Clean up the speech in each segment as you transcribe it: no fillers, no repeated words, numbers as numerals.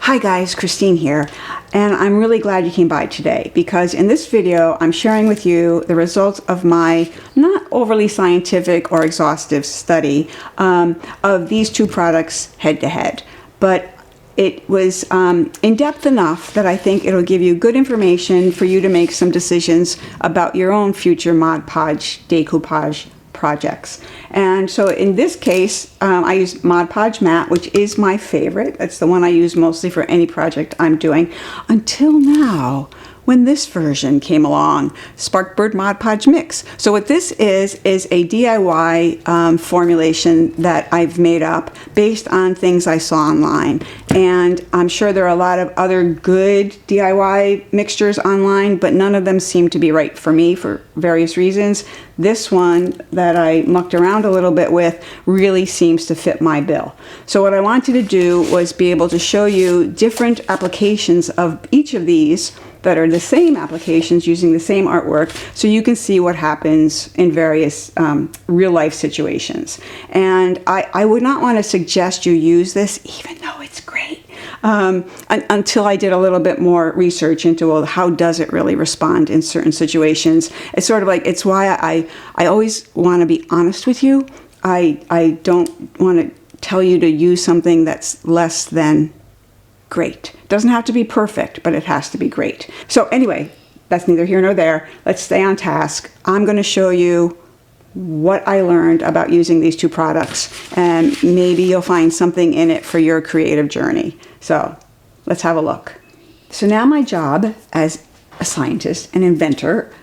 Hi guys, Christine here, and I'm really glad you came by today because in this video I'm sharing with you the results of my not overly scientific or exhaustive study of these two products head to head. But it was in depth enough that I think it'll give you good information for you to make some decisions about your own future Mod Podge decoupage projects. And so in this case, I use Mod Podge Matte, which is my favorite. That's the one I use mostly for any project I'm doing, until now, when this version came along, Sparkbird Mod Podge Mix. So what this is a DIY formulation that I've made up based on things I saw online. And I'm sure there are a lot of other good DIY mixtures online, but none of them seem to be right for me for various reasons. This one that I mucked around a little bit with really seems to fit my bill. So what I wanted to do was be able to show you different applications of each of these that are the same applications using the same artwork, so you can see what happens in various real life situations. And I would not want to suggest you use this, even though it's great, until I did a little bit more research into, well, how does it really respond in certain situations. It's sort of like, it's why I always want to be honest with you. I don't want to tell you to use something that's less than great. It doesn't have to be perfect, but it has to be great. So anyway, that's neither here nor there. Let's stay on task. I'm going to show you what I learned about using these two products, and maybe you'll find something in it for your creative journey. So let's have a look. So now my job as a scientist and inventor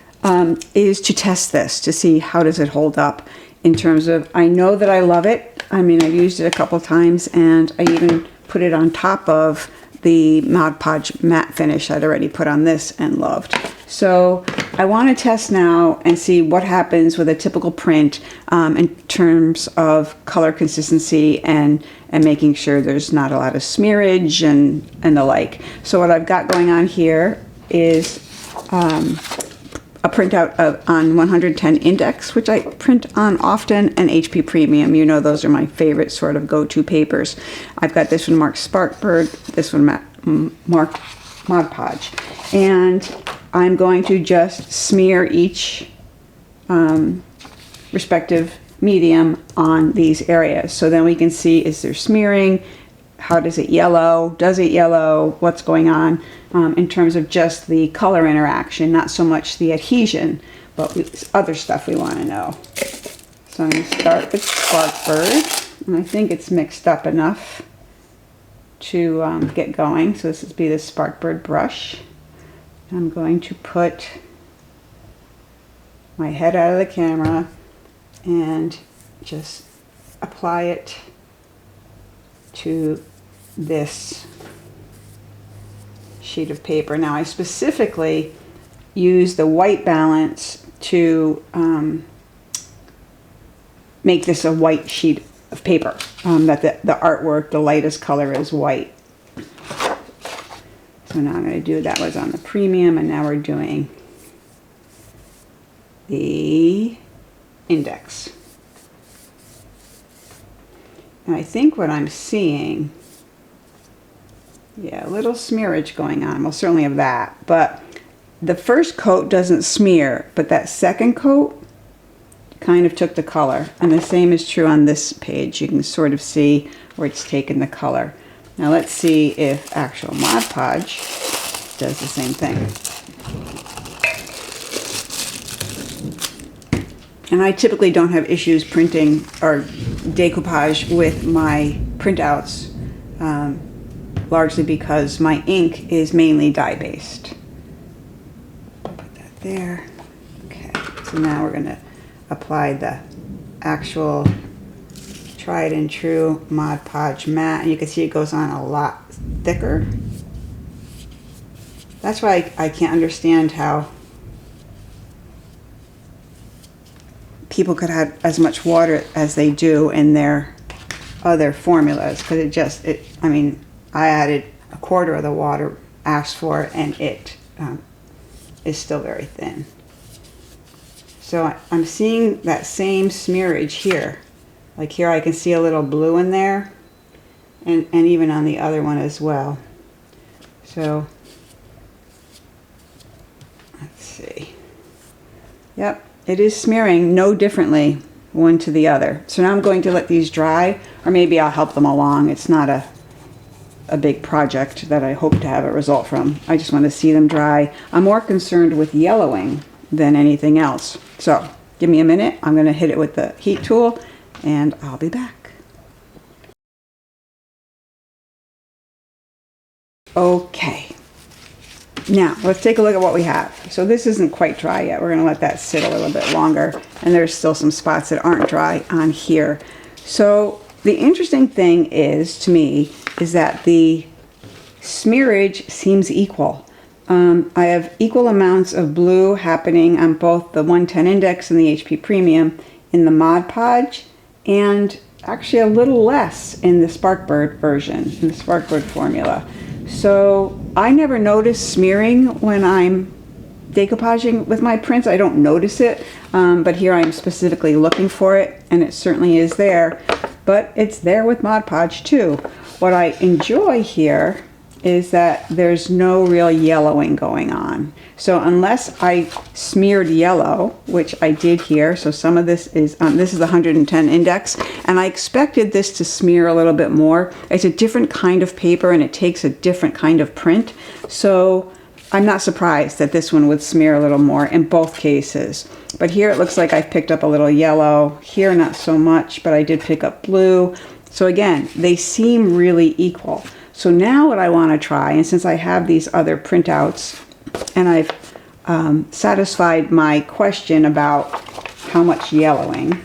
is to test this to see how does it hold up in terms of, I know that I love it. I mean, I've used it a couple times, and I even put it on top of the Mod Podge matte finish I'd already put on this and loved. So I want to test now and see what happens with a typical print in terms of color consistency and making sure there's not a lot of smearage and the like. So what I've got going on here is a printout on 110 index, which I print on often, and HP Premium. You know, those are my favorite sort of go-to papers. I've got this one marked Sparkbird, this one marked Mod Podge. And I'm going to just smear each respective medium on these areas. So then we can see, is there smearing? How does it yellow? Does it yellow? What's going on in terms of just the color interaction, not so much the adhesion, but other stuff we want to know. So I'm going to start with Sparkbird, and I think it's mixed up enough to get going. So this would be the Sparkbird brush. I'm going to put my head out of the camera and just apply it to this sheet of paper. Now I specifically use the white balance to make this a white sheet of paper, that the artwork, the lightest color is white. So now I'm going to do, that was on the premium, and now we're doing the index. And I think what I'm seeing, yeah, a little smearage going on. We'll certainly have that. But the first coat doesn't smear, but that second coat kind of took the color. And the same is true on this page. You can sort of see where it's taken the color. Now let's see if actual Mod Podge does the same thing. And I typically don't have issues printing or decoupage with my printouts, largely because my ink is mainly dye-based. Put that there. Okay, so now we're going to apply the actual tried and true Mod Podge matte, and you can see it goes on a lot thicker. That's why I can't understand how people could have as much water as they do in their other formulas, because I mean, I added a quarter of the water asked for, and it is still very thin. So I'm seeing that same smearage here. Like here I can see a little blue in there, and even on the other one as well. So let's see. Yep, it is smearing no differently one to the other. So now I'm going to let these dry, or maybe I'll help them along. It's not a big project that I hope to have a result from. I just want to see them dry. I'm more concerned with yellowing than anything else. So give me a minute. I'm going to hit it with the heat tool and I'll be back. Okay. Now, let's take a look at what we have. So this isn't quite dry yet. We're going to let that sit a little bit longer. And there's still some spots that aren't dry on here. So the interesting thing is, to me, is that the smearage seems equal. I have equal amounts of blue happening on both the 110 index and the HP Premium in the Mod Podge, and actually a little less in the Sparkbird version, in the Sparkbird formula. So I never notice smearing when I'm decoupaging with my prints. I don't notice it, but here I'm specifically looking for it, and it certainly is there. But it's there with Mod Podge too. What I enjoy here is that there's no real yellowing going on. So unless I smeared yellow, which I did here, so some of this is the 110 index, and I expected this to smear a little bit more. It's a different kind of paper and it takes a different kind of print. So I'm not surprised that this one would smear a little more in both cases. But here it looks like I've picked up a little yellow. Here not so much, but I did pick up blue. So again, they seem really equal. So now what I want to try, and since I have these other printouts, and I've satisfied my question about how much yellowing,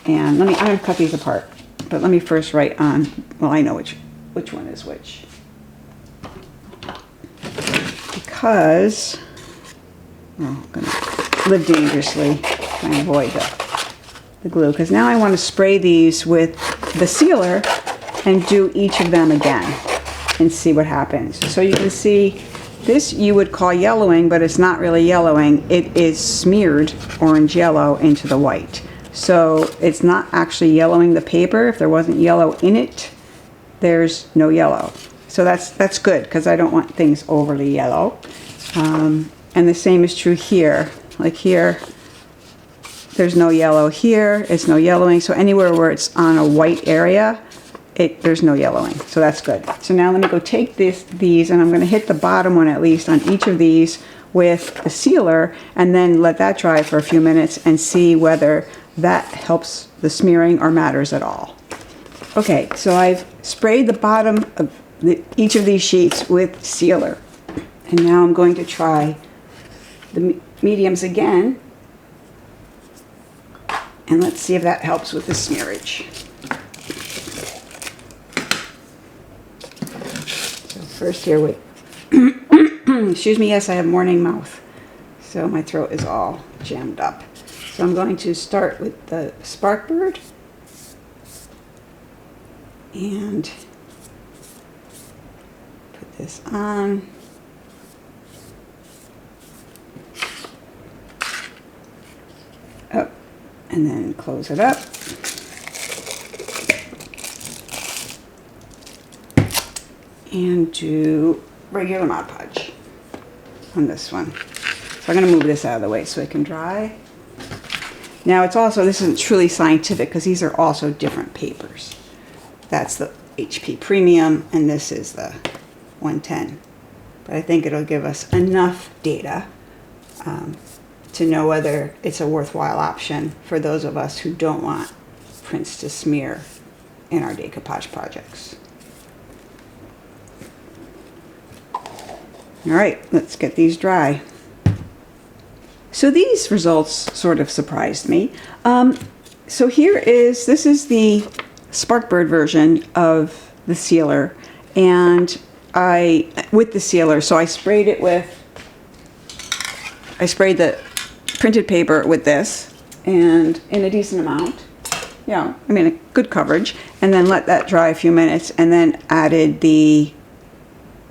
and I'm going to cut these apart, but let me first write on, well, I know which one is which. Because, well, I'm going to live dangerously, try and avoid the glue, because now I want to spray these with the sealer and do each of them again and see what happens. So you can see this you would call yellowing, but it's not really yellowing. It is smeared orange yellow into the white. So it's not actually yellowing the paper. If there wasn't yellow in it, there's no yellow. So that's good, because I don't want things overly yellow. And the same is true here. Like here, there's no yellow here. It's no yellowing. So anywhere where it's on a white area, there's no yellowing. So that's good. So now let me go take these, and I'm going to hit the bottom one at least on each of these with the sealer, and then let that dry for a few minutes and see whether that helps the smearing or matters at all. Okay, so I've sprayed the bottom of each of these sheets with sealer. And now I'm going to try the mediums again. And let's see if that helps with the smearage. So first here with, excuse me, yes, I have morning mouth. So my throat is all jammed up. So I'm going to start with the Sparkbird. And put this on. Up, and then close it up. And do regular Mod Podge on this one. So I'm going to move this out of the way so it can dry. Now it's also, this isn't truly scientific because these are also different papers. That's the HP Premium and this is the 110. But I think it'll give us enough data to know whether it's a worthwhile option for those of us who don't want prints to smear in our decoupage projects. All right, let's get these dry. So these results sort of surprised me. So this is the Sparkbird version of the sealer, and with the sealer, so I sprayed the printed paper with this, and in a decent amount. Yeah, I mean, a good coverage, and then let that dry a few minutes, and then added the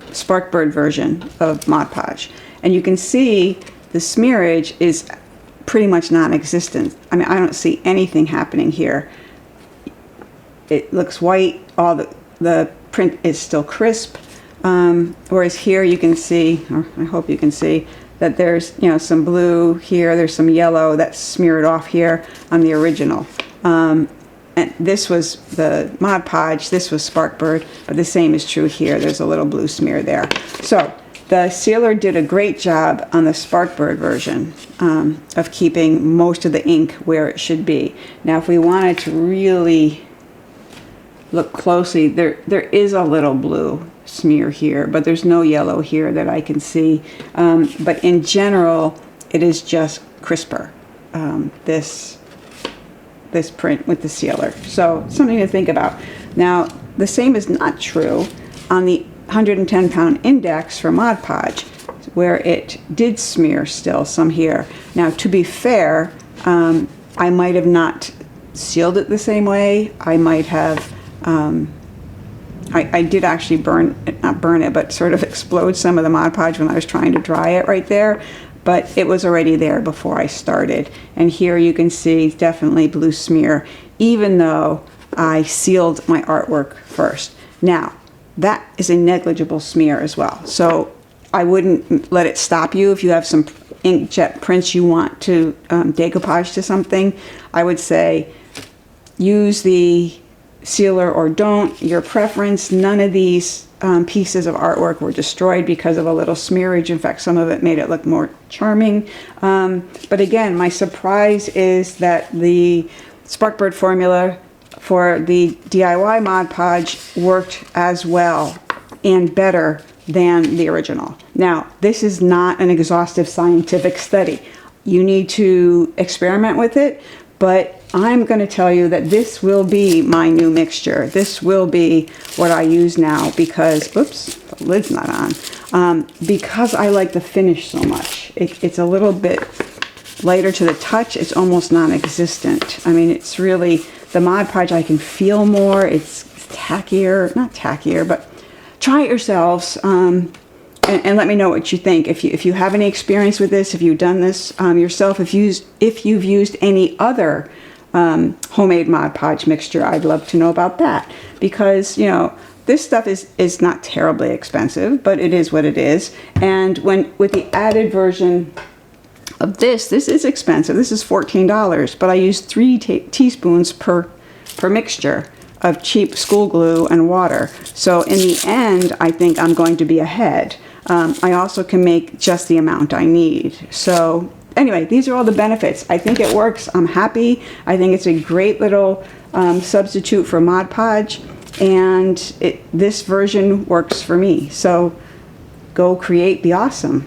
Sparkbird version of Mod Podge. And you can see the smearage is pretty much non-existent. I mean, I don't see anything happening here. It looks white, all the print is still crisp. Whereas here you can see, or I hope you can see, that there's, you know, some blue here, there's some yellow that's smeared off here on the original. And this was the Mod Podge, this was Sparkbird, but the same is true here. There's a little blue smear there. So the sealer did a great job on the Sparkbird version of keeping most of the ink where it should be. Now if we wanted to really look closely, there is a little blue smear here, but there's no yellow here that I can see. But in general, it is just crisper, this print with the sealer. So something to think about. Now, the same is not true on the 110 pound index for Mod Podge, where it did smear still some here. Now, to be fair, I might have not sealed it the same way. I might have I did actually not burn it, but sort of explode some of the Mod Podge when I was trying to dry it right there. But it was already there before I started. And here you can see definitely blue smear, even though I sealed my artwork first. Now, that is a negligible smear as well. So I wouldn't let it stop you if you have some inkjet prints you want to decoupage to something. I would say use the sealer or don't, your preference. None of these pieces of artwork were destroyed because of a little smearage. In fact, some of it made it look more charming. But again, my surprise is that the Sparkbird formula for the DIY Mod Podge worked as well and better than the original. Now, this is not an exhaustive scientific study. You need to experiment with it, but I'm going to tell you that this will be my new mixture. This will be what I use now because, oops, the lid's not on, because I like the finish so much. It's a little bit lighter to the touch. It's almost non-existent. I mean, it's really, the Mod Podge I can feel more. It's tackier, not tackier, but try it yourselves. And let me know what you think. If you have any experience with this, if you've done this yourself, if you've used any other homemade Mod Podge mixture, I'd love to know about that. Because, you know, this stuff is not terribly expensive, but it is what it is. And with the added version of this is expensive. This is $14, but I use 3 teaspoons per mixture of cheap school glue and water. So in the end, I think I'm going to be ahead. I also can make just the amount I need. So anyway, these are all the benefits. I think it works. I'm happy. I think it's a great little substitute for Mod Podge, and this version works for me. So go create, be awesome.